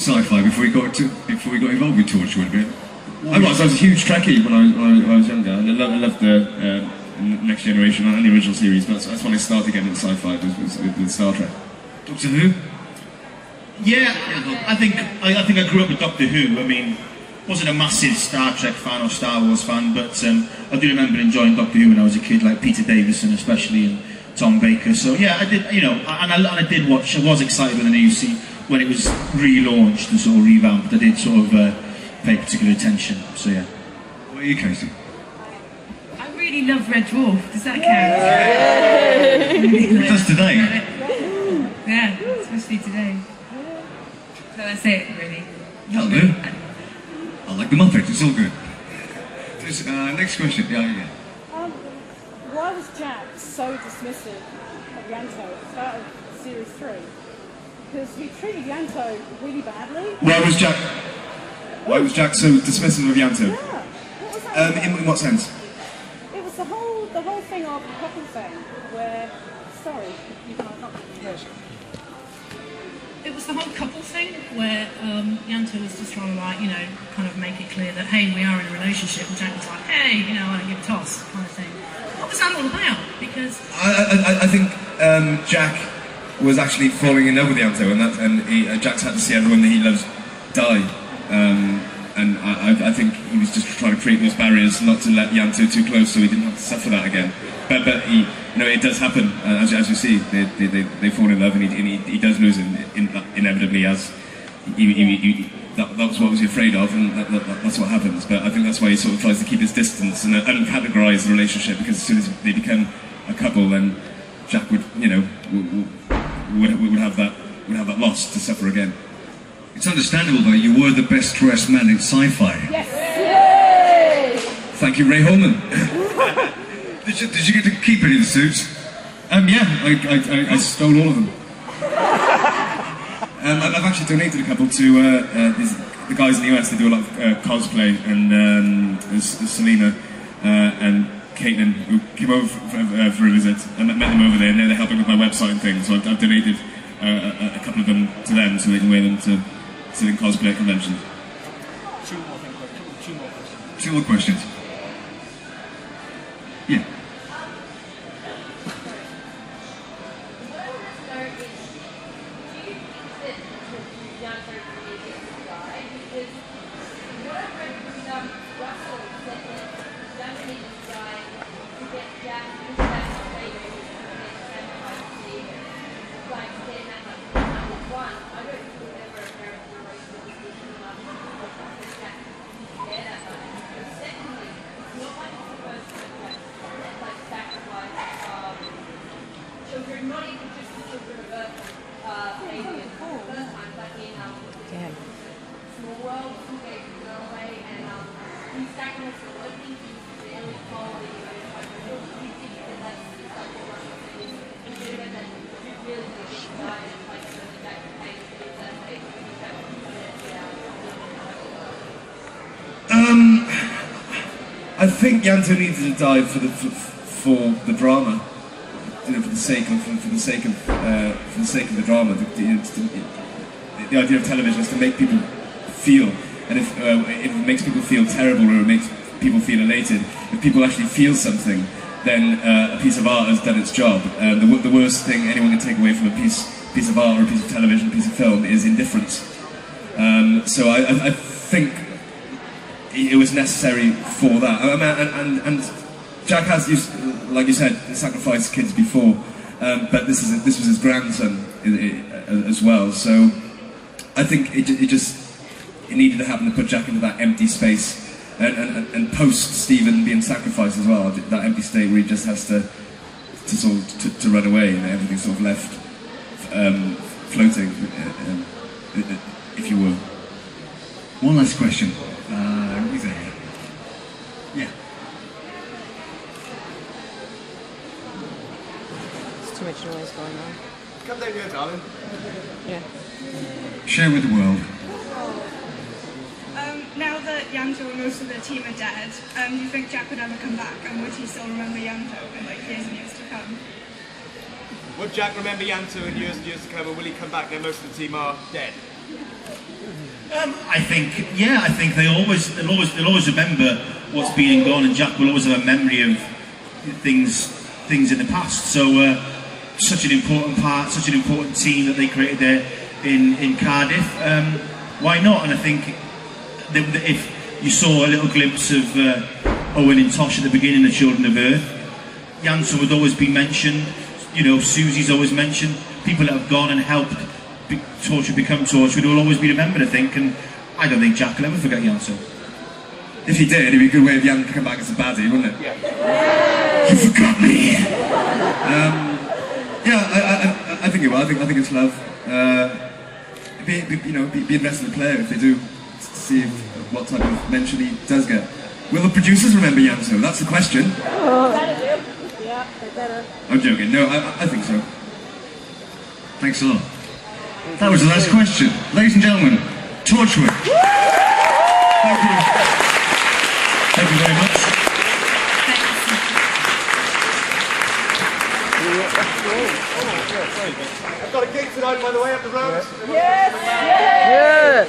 Sci-fi before we got involved with Torchwood a bit. I was a huge Trekkie when I was younger, and I loved the Next Generation and the original series. But that's when I started getting into sci-fi with Star Trek. Doctor Who? Yeah, I think I grew up with Doctor Who. I mean, wasn't a massive Star Trek fan or Star Wars fan, but I do remember enjoying Doctor Who when I was a kid, like Peter Davison especially and Tom Baker. So yeah, I did, and I did watch. I was excited when when it was relaunched and sort of revamped. I did sort of pay particular attention. So yeah. What are you, Casey? I really love Red Dwarf. Does that count? It does today. Yeah, especially today. So that's it, really. That'll do. I like the Muppets, it's all good. Next question. Yeah. Why was Jack so dismissive of Yanto at the start of Series 3? Because he treated Yanto really badly. Why was Jack so dismissive of Yanto? Yeah. What was that in what sense? It was the whole thing of the couple thing where, sorry, you can't not It was the whole couple thing where Yanto was just trying to kind of make it clear that, hey, we are in a relationship, and Jack was like, hey, I don't give a toss, kind of thing. What was that all about? Because I think Jack was actually falling in love with Yanto, and Jack's had to see everyone that he loves die. And I think he was just trying to create those barriers, not to let Yanto too close, so he didn't have to suffer that again. But he, it does happen, as you see. They fall in love, and he does lose inevitably, as that's what was he afraid of, and that's what happens. But I think that's why he sort of tries to keep his distance and categorise the relationship, because as soon as they become a couple, then Jack would have that loss to suffer again. It's understandable, though. You were the best dressed man in sci-fi. Yes. Yay! Thank you, Ray Holman. Did you get to keep any of the suits? Yeah, I stole all of them. I've actually donated a couple to the guys in the US. They do a lot of cosplay, and there's Selena and Caitlin, who came over for a visit. I met them over there, and they're helping with my website and things. So I've donated a couple of them to them, so they can wear them to sit in cosplay conventions. Two more questions. Yeah. I think Yanto needed to die for the drama, for the sake of the drama. The idea of television is to make people feel, and if it makes people feel terrible or it makes people feel elated, if people actually feel something, then a piece of art has done its job. The worst thing anyone can take away from a piece of art or a piece of television, a piece of film, is indifference. So I think it was necessary for that. And Jack has, like you said, sacrificed kids before, but this was his grandson as well. So I think it needed to happen to put Jack into that empty space, and post Stephen being sacrificed as well, that empty state where he just has to run away and everything's sort of left floating, if you will. One last question. Who's there? Yeah. There's too much noise going on. Come down here, darling. Yeah. Share with the world. Now that Yanto and most of the team are dead, do you think Jack would ever come back, and would he still remember Yanto in years and years to come? Would Jack remember Yanto in years and years to come, or will he come back now most of the team are dead? I think they'll always remember what's been and gone, and Jack will always have a memory of things in the past. So such an important part, such an important team that they created there in Cardiff. Why not? And I think if you saw a little glimpse of Owen and Tosh at the beginning of Children of Earth, Janto would always be mentioned. You know, Susie's always mentioned. People that have gone and helped Torchwood become Torchwood will always be remembered, I think, and I don't think Jack will ever forget Janto. If he did, it'd be a good way of Jan to come back as a baddie, wouldn't it? Yeah. You forgot me! I think it will. I think it's love. Be invested in the player if they do, to see what type of mention he does get. Will the producers remember Janto? That's the question. Yeah, they better. I'm joking. No, I think so. Thanks a lot. That was the last question. Ladies and gentlemen, Torchwood. Thank you. Thank you very much. I've got a gig tonight by the way up the road. Yes! Yeah.